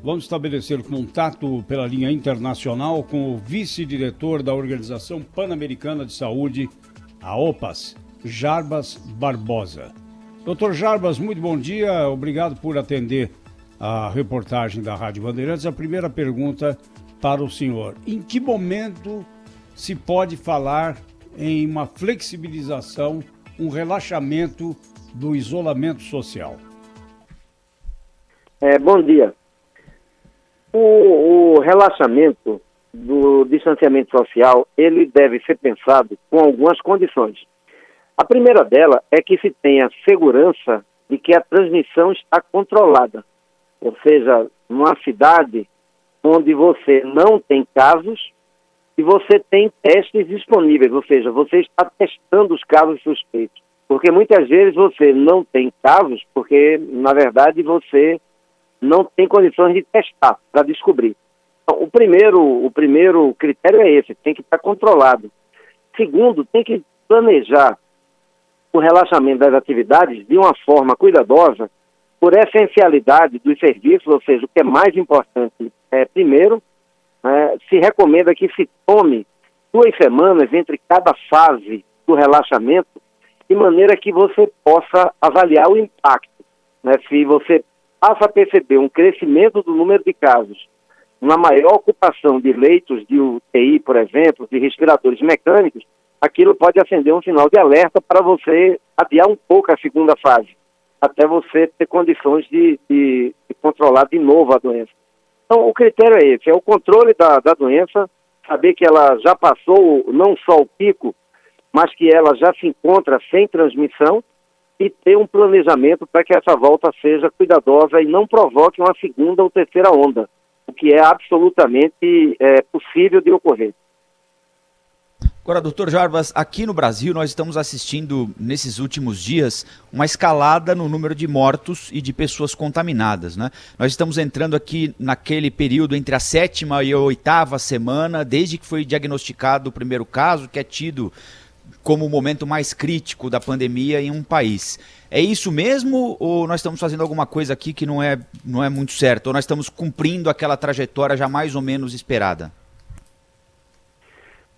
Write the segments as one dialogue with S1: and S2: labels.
S1: Vamos estabelecer contato pela linha internacional com o vice-diretor da Organização Pan-Americana de Saúde, a OPAS, Jarbas Barbosa. Dr. Jarbas, muito bom dia, obrigado por atender a reportagem da Rádio Bandeirantes. A primeira pergunta para o senhor: em que momento se pode falar em uma flexibilização, um relaxamento do isolamento social?
S2: Bom dia. O relaxamento do distanciamento social, ele deve ser pensado com algumas condições. A primeira dela é que se tenha segurança de que a transmissão está controlada. Ou seja, numa cidade onde você não tem casos e você tem testes disponíveis, ou seja, você está testando os casos suspeitos. Porque muitas vezes você não tem casos porque, na verdade, você não tem condições de testar para descobrir. Então, o primeiro critério é esse, tem que estar controlado. Segundo, tem que planejar o relaxamento das atividades de uma forma cuidadosa, por essencialidade dos serviços, ou seja, o que é mais importante primeiro, se recomenda que se tome 2 semanas entre cada fase do relaxamento, de maneira que você possa avaliar o impacto. Se você passa a perceber um crescimento do número de casos, uma maior ocupação de leitos de UTI, por exemplo, de respiradores mecânicos, aquilo pode acender um sinal de alerta para você adiar um pouco a segunda fase, até você ter condições de controlar de novo a doença. Então, o critério é esse, é o controle da doença, saber que ela já passou não só o pico, mas que ela já se encontra sem transmissão, e ter um planejamento para que essa volta seja cuidadosa e não provoque uma segunda ou terceira onda, o que é absolutamente possível de ocorrer.
S3: Agora, doutor Jarbas, aqui no Brasil nós estamos assistindo, nesses últimos dias, uma escalada no número de mortos e de pessoas contaminadas, né? Nós estamos entrando aqui naquele período entre a 7ª e a 8ª semana, desde que foi diagnosticado o primeiro caso, que é tido como o momento mais crítico da pandemia em um país. É isso mesmo ou nós estamos fazendo alguma coisa aqui que não é muito certo? Ou nós estamos cumprindo aquela trajetória já mais ou menos esperada?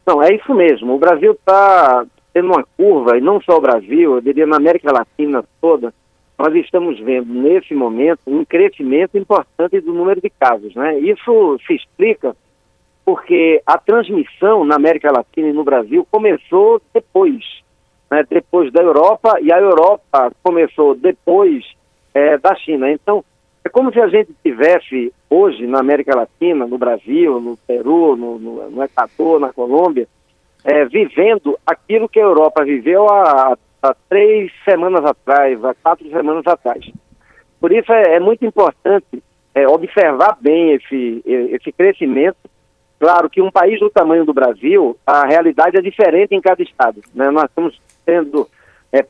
S2: Não, é isso mesmo. O Brasil está tendo uma curva, e não só o Brasil, eu diria na América Latina toda, nós estamos vendo nesse momento um crescimento importante do número de casos, né? Isso se explica porque a transmissão na América Latina e no Brasil começou depois, né? Depois da Europa, e a Europa começou depois da China. Então, é como se a gente tivesse hoje na América Latina, no Brasil, no Peru, no Equador, na Colômbia, vivendo aquilo que a Europa viveu há 3 semanas atrás, há 4 semanas atrás. Por isso é muito importante observar bem esse crescimento. Claro que um país do tamanho do Brasil, a realidade é diferente em cada estado, né? Nós estamos tendo,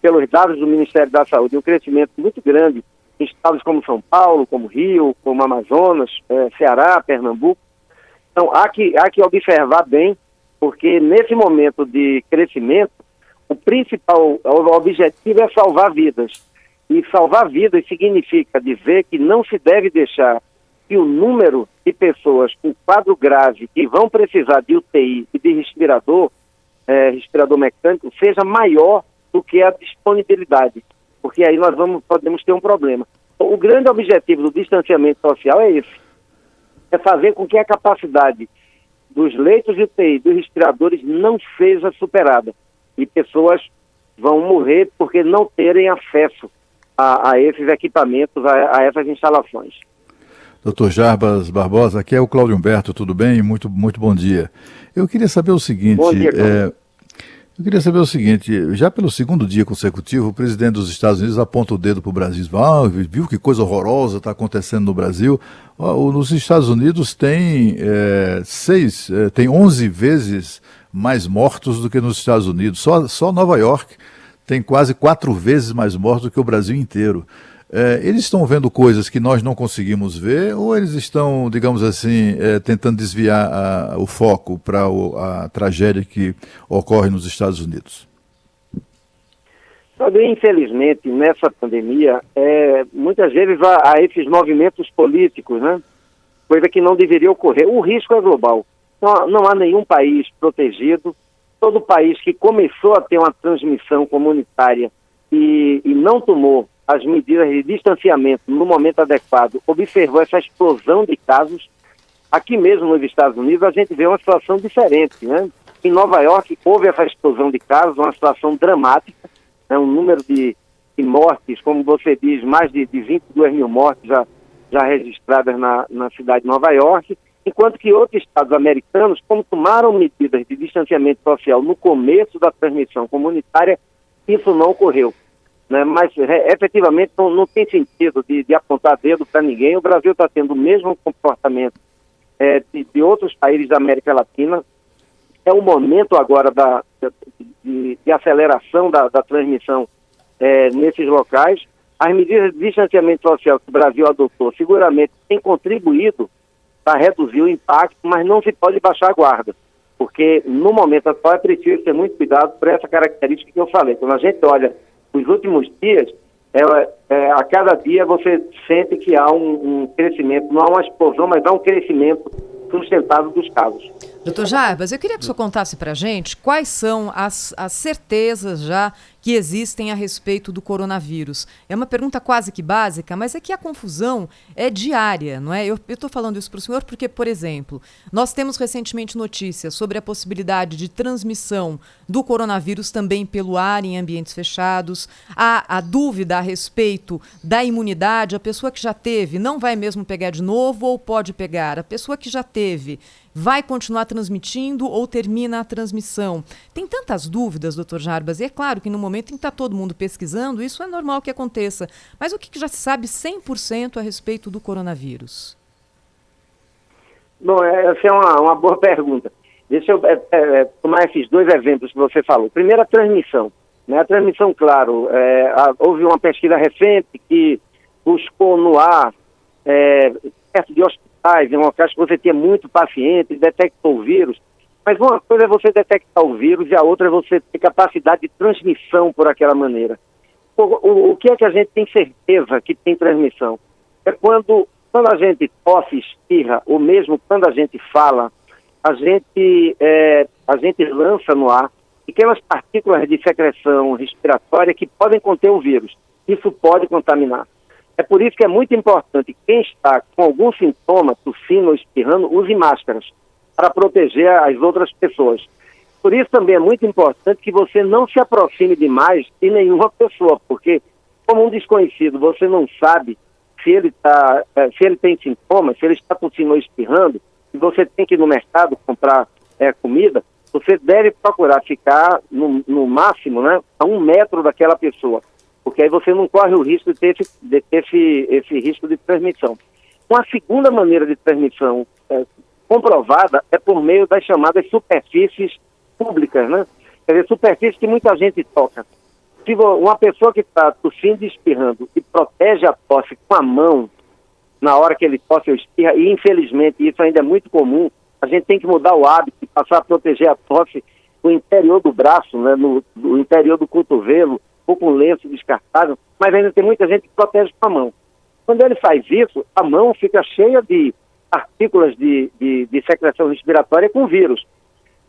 S2: pelos dados do Ministério da Saúde, um crescimento muito grande em estados como São Paulo, como Rio, como Amazonas, Ceará, Pernambuco. Então, há que observar bem, porque nesse momento de crescimento, o principal objetivo é salvar vidas. E salvar vidas significa dizer que não se deve deixar que o número de pessoas com quadro grave que vão precisar de UTI e de respirador mecânico seja maior do que a disponibilidade, porque aí nós podemos ter um problema. O grande objetivo do distanciamento social é esse, é fazer com que a capacidade dos leitos de UTI, dos respiradores, não seja superada, e pessoas vão morrer porque não terem acesso a esses equipamentos, a essas instalações.
S4: Dr. Jarbas Barbosa, aqui é o Cláudio Humberto, tudo bem? Muito bom dia. Eu queria saber o seguinte,
S2: bom dia,
S4: já pelo 2º dia consecutivo, o presidente dos Estados Unidos aponta o dedo para o Brasil, viu que coisa horrorosa está acontecendo no Brasil. Nos Estados Unidos tem 11 vezes mais mortos do que nos Estados Unidos, só Nova York tem quase 4 vezes mais mortos do que o Brasil inteiro. Eles estão vendo coisas que nós não conseguimos ver, ou eles estão, digamos assim, tentando desviar o foco para a tragédia que ocorre nos Estados Unidos?
S2: Infelizmente, nessa pandemia, muitas vezes há esses movimentos políticos, né? coisa que não deveria ocorrer. O risco é global. Não há nenhum país protegido. Todo país que começou a ter uma transmissão comunitária e não tomou as medidas de distanciamento no momento adequado, observou essa explosão de casos. Aqui mesmo nos Estados Unidos a gente vê uma situação diferente, né? Em Nova York houve essa explosão de casos, uma situação dramática, né? Um número de mortes, como você diz, mais de 22 mil mortes já registradas na cidade de Nova York, enquanto que outros estados americanos, como tomaram medidas de distanciamento social no começo da transmissão comunitária, isso não ocorreu. Né? Mas, efetivamente, não tem sentido de apontar dedo para ninguém. O Brasil está tendo o mesmo comportamento de outros países da América Latina. É o momento agora de aceleração da transmissão nesses locais. As medidas de distanciamento social que o Brasil adotou seguramente têm contribuído para reduzir o impacto, mas não se pode baixar a guarda, porque no momento atual é preciso ter muito cuidado por essa característica que eu falei. Quando a gente olha os últimos dias, a cada dia você sente que há um crescimento, não há uma explosão, mas há um crescimento sustentado dos casos.
S5: Doutor Jarbas, eu queria que o senhor contasse para a gente quais são as certezas já que existem a respeito do coronavírus. É uma pergunta quase que básica, mas é que a confusão é diária, não é? Eu estou falando isso para o senhor porque, por exemplo, nós temos recentemente notícias sobre a possibilidade de transmissão do coronavírus também pelo ar em ambientes fechados. Há a dúvida a respeito da imunidade. A pessoa que já teve não vai mesmo pegar de novo ou pode pegar? A pessoa que já teve vai continuar transmitindo ou termina a transmissão? Tem tantas dúvidas, doutor Jarbas, e é claro que no momento em que está todo mundo pesquisando, isso é normal que aconteça. Mas o que já se sabe 100% a respeito do coronavírus?
S2: Bom, essa é uma boa pergunta. Deixa eu tomar esses dois exemplos que você falou. Primeiro, a transmissão. Né? A transmissão, claro, houve uma pesquisa recente que buscou no ar, perto de hospitais, em locais que você tinha muito paciente, detectou o vírus. Mas uma coisa é você detectar o vírus e a outra é você ter capacidade de transmissão por aquela maneira. O que é que a gente tem certeza que tem transmissão? É quando a gente tosse, espirra, ou mesmo quando a gente fala, a gente lança no ar pequenas partículas de secreção respiratória que podem conter o vírus. Isso pode contaminar. É por isso que é muito importante quem está com algum sintoma, tossindo ou espirrando, use máscaras para proteger as outras pessoas. Por isso também é muito importante que você não se aproxime demais de nenhuma pessoa, porque como um desconhecido você não sabe se ele tem sintomas, se ele está tossindo ou espirrando, e você tem que ir no mercado comprar comida, você deve procurar ficar no máximo, né, a 1 metro daquela pessoa, porque aí você não corre o risco de ter esse risco de transmissão. Uma segunda maneira de transmissão comprovada é por meio das chamadas superfícies públicas, né? Quer dizer, superfícies que muita gente toca. Se uma pessoa que está tossindo e espirrando e protege a tosse com a mão na hora que ele tosse ou espirra, e infelizmente isso ainda é muito comum, a gente tem que mudar o hábito e passar a proteger a tosse no interior do braço, né? No interior do cotovelo, ou com lenço descartável, mas ainda tem muita gente que protege com a mão. Quando ele faz isso, a mão fica cheia de partículas de secreção respiratória com vírus.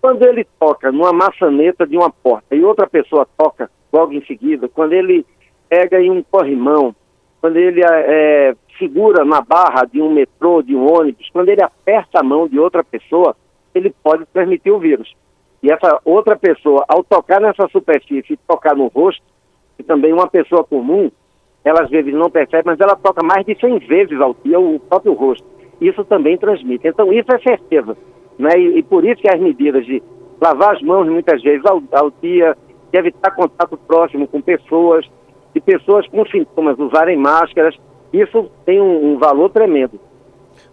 S2: Quando ele toca numa maçaneta de uma porta e outra pessoa toca logo em seguida, quando ele pega em um corrimão, quando ele segura na barra de um metrô, de um ônibus, quando ele aperta a mão de outra pessoa, ele pode transmitir o vírus. E essa outra pessoa, ao tocar nessa superfície e tocar no rosto, e também uma pessoa comum, ela às vezes não percebe, mas ela toca mais de 100 vezes ao dia o próprio rosto. Isso também transmite. Então isso é certeza, né? E por isso que as medidas de lavar as mãos muitas vezes ao dia, de evitar contato próximo com pessoas, de pessoas com sintomas usarem máscaras, isso tem um valor tremendo.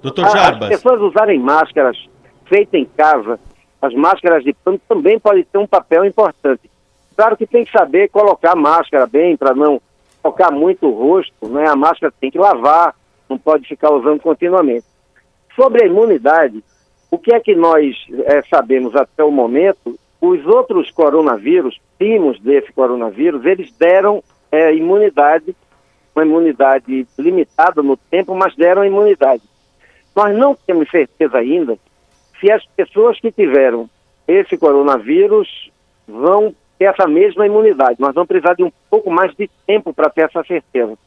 S3: Doutor Jarbas.
S2: As pessoas usarem máscaras feitas em casa, as máscaras de pano também podem ter um papel importante. Claro que tem que saber colocar a máscara bem para não tocar muito o rosto, né? A máscara tem que lavar, não pode ficar usando continuamente. Sobre a imunidade, o que é que nós sabemos até o momento? Os outros coronavírus, primos desse coronavírus, eles deram imunidade, uma imunidade limitada no tempo, mas deram imunidade. Nós não temos certeza ainda se as pessoas que tiveram esse coronavírus vão ter essa mesma imunidade. Nós vamos precisar de um pouco mais de tempo para ter essa certeza.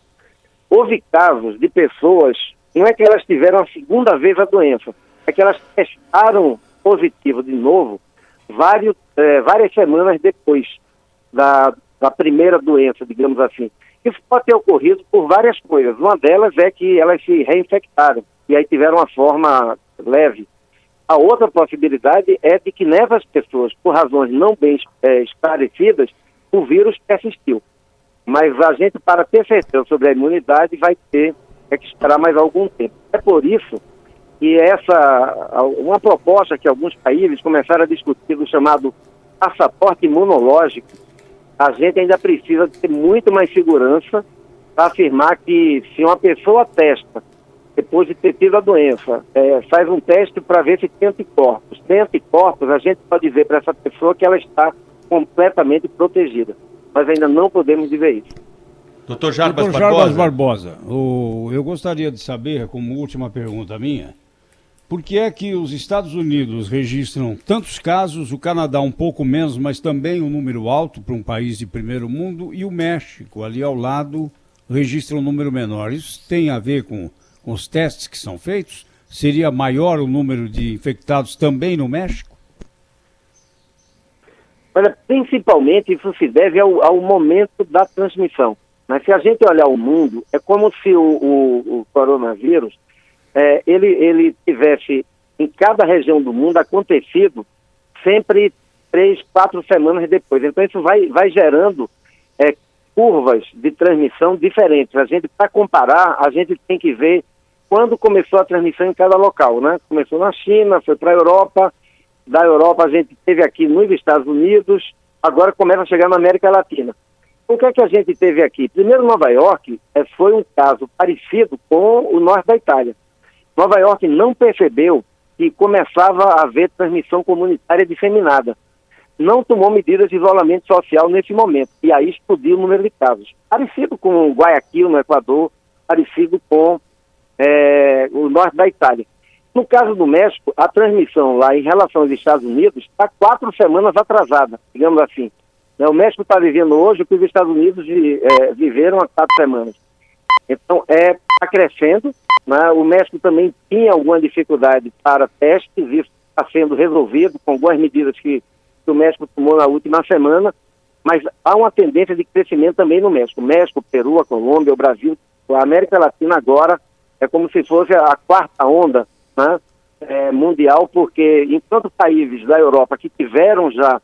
S2: Houve casos de pessoas, não é que elas tiveram a segunda vez a doença, é que elas testaram positivo de novo várias semanas depois da primeira doença, digamos assim. Isso pode ter ocorrido por várias coisas. Uma delas é que elas se reinfectaram e aí tiveram uma forma leve. A outra possibilidade é de que nessas pessoas, por razões não bem esclarecidas, o vírus persistiu. Mas a gente, para ter certeza sobre a imunidade, vai ter que esperar mais algum tempo. É por isso que uma proposta que alguns países começaram a discutir, do chamado passaporte imunológico, a gente ainda precisa ter muito mais segurança para afirmar que se uma pessoa testa, depois de ter tido a doença, faz um teste para ver se tem anticorpos. Tem anticorpos, a gente pode dizer para essa pessoa que ela está completamente protegida. Mas ainda não podemos dizer isso.
S3: Dr. Jarbas
S1: Dr.
S3: Barbosa.
S1: Jarbas Barbosa, eu gostaria de saber, como última pergunta minha, por que é que os Estados Unidos registram tantos casos, o Canadá um pouco menos, mas também um número alto para um país de primeiro mundo, e o México, ali ao lado, registra um número menor? Isso tem a ver com os testes que são feitos? Seria maior o número de infectados também no México?
S2: Olha, principalmente isso se deve ao momento da transmissão. Mas se a gente olhar o mundo, é como se o coronavírus ele tivesse em cada região do mundo acontecido sempre 3, 4 semanas depois. Então isso vai gerando curvas de transmissão diferentes. A gente, para comparar, a gente tem que ver quando começou a transmissão em cada local, né? Começou na China, foi para a Europa, da Europa a gente teve aqui nos Estados Unidos, agora começa a chegar na América Latina. O que é que a gente teve aqui? Primeiro, Nova York foi um caso parecido com o norte da Itália. Nova York não percebeu que começava a haver transmissão comunitária disseminada. Não tomou medidas de isolamento social nesse momento, e aí explodiu o número de casos. Parecido com Guayaquil, no Equador, parecido com o norte da Itália. No caso do México, a transmissão lá em relação aos Estados Unidos está 4 semanas atrasada, digamos assim. O México está vivendo hoje o que os Estados Unidos viveram há 4 semanas. Então, está crescendo, né? O México também tinha alguma dificuldade para testes, isso está sendo resolvido com algumas medidas que o México tomou na última semana, mas há uma tendência de crescimento também no México. México, Peru, a Colômbia, o Brasil, a América Latina agora é como se fosse a 4ª onda, né, mundial, porque enquanto países da Europa que tiveram já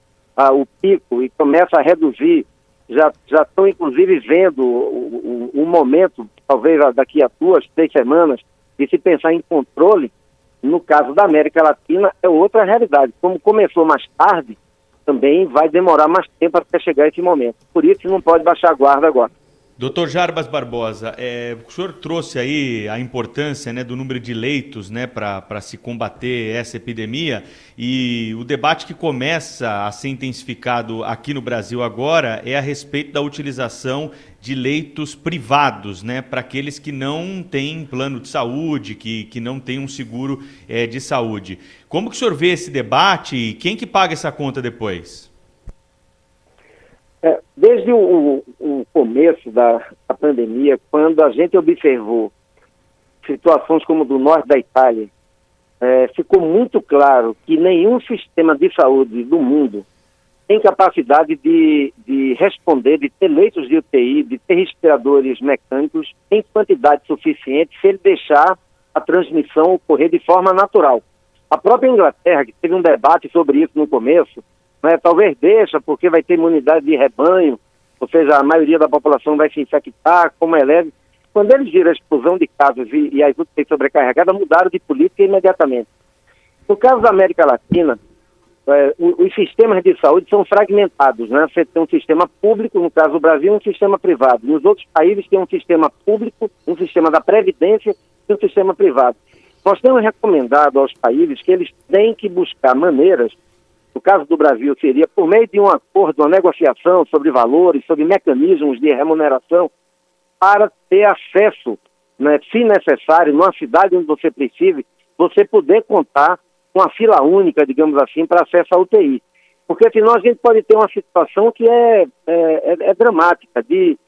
S2: o pico e começa a reduzir, já estão inclusive vendo um momento, talvez daqui a 2, 3 semanas, de se pensar em controle. No caso da América Latina é outra realidade. Como começou mais tarde, também vai demorar mais tempo até chegar esse momento. Por isso não pode baixar a guarda agora.
S3: Dr. Jarbas Barbosa, o senhor trouxe aí a importância, né, do número de leitos, né, para se combater essa epidemia, e o debate que começa a ser intensificado aqui no Brasil agora é a respeito da utilização de leitos privados, né, para aqueles que não têm plano de saúde, que não têm um seguro de saúde. Como que o senhor vê esse debate e quem que paga essa conta depois?
S2: Desde o começo da pandemia, quando a gente observou situações como do norte da Itália, ficou muito claro que nenhum sistema de saúde do mundo tem capacidade de responder, de ter leitos de UTI, de ter respiradores mecânicos em quantidade suficiente se ele deixar a transmissão ocorrer de forma natural. A própria Inglaterra, que teve um debate sobre isso no começo, talvez deixa, porque vai ter imunidade de rebanho, ou seja, a maioria da população vai se infectar, como é leve. Quando eles viram a explosão de casos e as UTIs sobrecarregadas, mudaram de política imediatamente. No caso da América Latina, os sistemas de saúde são fragmentados, né? Você tem um sistema público, no caso do Brasil, um sistema privado. Nos outros países tem um sistema público, um sistema da Previdência e um sistema privado. Nós temos recomendado aos países que eles têm que buscar maneiras. No caso do Brasil, seria por meio de um acordo, uma negociação sobre valores, sobre mecanismos de remuneração, para ter acesso, né, se necessário, numa cidade onde você precise, você poder contar com a fila única, digamos assim, para acesso à UTI. Porque senão a gente pode ter uma situação que é dramática, de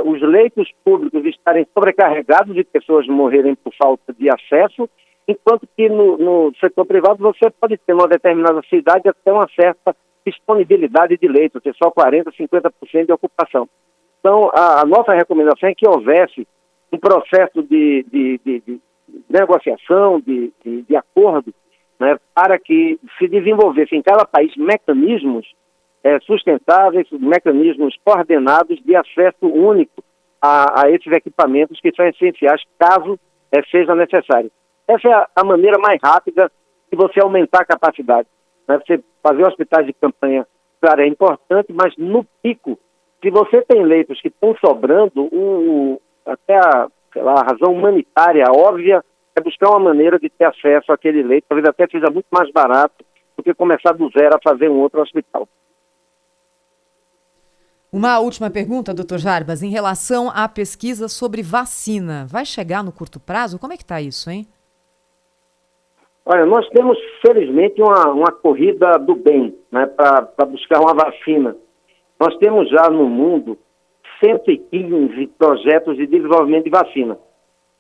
S2: os leitos públicos estarem sobrecarregados e pessoas morrerem por falta de acesso, enquanto que no setor privado você pode ter, numa determinada cidade, até uma certa disponibilidade de leitos, ter só 40%, 50% de ocupação. Então, a nossa recomendação é que houvesse um processo de negociação, de acordo, né, para que se desenvolvesse em cada país mecanismos sustentáveis, mecanismos coordenados de acesso único a esses equipamentos que são essenciais caso seja necessário. Essa é a maneira mais rápida de você aumentar a capacidade. Né? Você fazer hospitais de campanha, claro, é importante, mas no pico, se você tem leitos que estão sobrando, até a razão humanitária óbvia é buscar uma maneira de ter acesso àquele leito, talvez até seja muito mais barato do que começar do zero a fazer um outro hospital.
S5: Uma última pergunta, doutor Jarbas, em relação à pesquisa sobre vacina. Vai chegar no curto prazo? Como é que está isso, hein?
S2: Olha, nós temos, felizmente, uma corrida do bem, né, para buscar uma vacina. Nós temos já no mundo 115 projetos de desenvolvimento de vacina.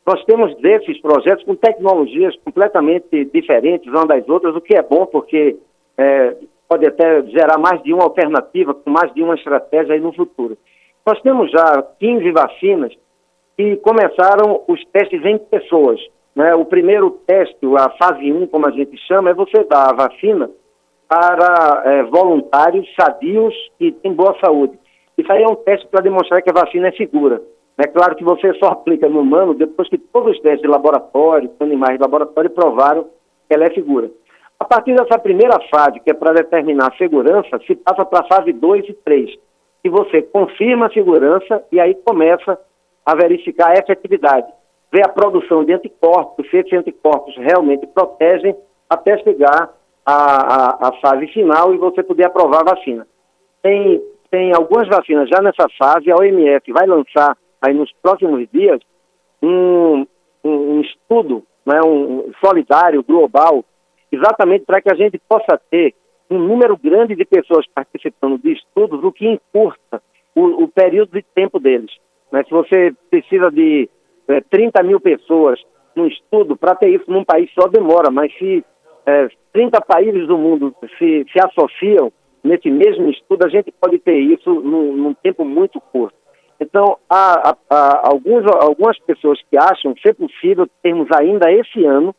S2: Nós temos desses projetos com tecnologias completamente diferentes umas das outras, o que é bom porque pode até gerar mais de uma alternativa, com mais de uma estratégia aí no futuro. Nós temos já 15 vacinas que começaram os testes em pessoas. Né? O primeiro teste, a fase 1, como a gente chama, é você dar a vacina para voluntários sadios que têm boa saúde. Isso aí é um teste para demonstrar que a vacina é segura. É claro que você só aplica no humano depois que todos os testes de laboratório, animais de laboratório, provaram que ela é segura. A partir dessa primeira fase, que é para determinar a segurança, se passa para a fase 2 e 3, que você confirma a segurança e aí começa a verificar a efetividade. Ver a produção de anticorpos, se esses anticorpos realmente protegem, até chegar à fase final e você poder aprovar a vacina. Tem algumas vacinas já nessa fase, a OMS vai lançar aí nos próximos dias um estudo, né, um solidário, global, exatamente para que a gente possa ter um número grande de pessoas participando de estudos, o que encurta o período de tempo deles. Né? Se você precisa de 30 mil pessoas num estudo, para ter isso num país só demora, mas se 30 países do mundo se associam nesse mesmo estudo, a gente pode ter isso num tempo muito curto. Então, há algumas pessoas que acham ser possível termos ainda esse ano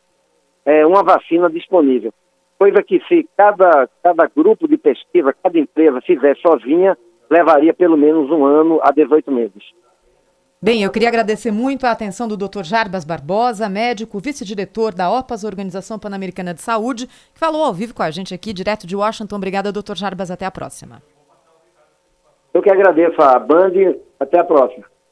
S2: uma vacina disponível. Coisa que se cada grupo de pesquisa, cada empresa fizer sozinha, levaria pelo menos 1 ano a 18 meses.
S5: Bem, eu queria agradecer muito a atenção do Dr. Jarbas Barbosa, médico, vice-diretor da OPAS, Organização Pan-Americana de Saúde, que falou ao vivo com a gente aqui, direto de Washington. Obrigada, Dr. Jarbas. Até a próxima.
S2: Eu que agradeço a Band. Até a próxima.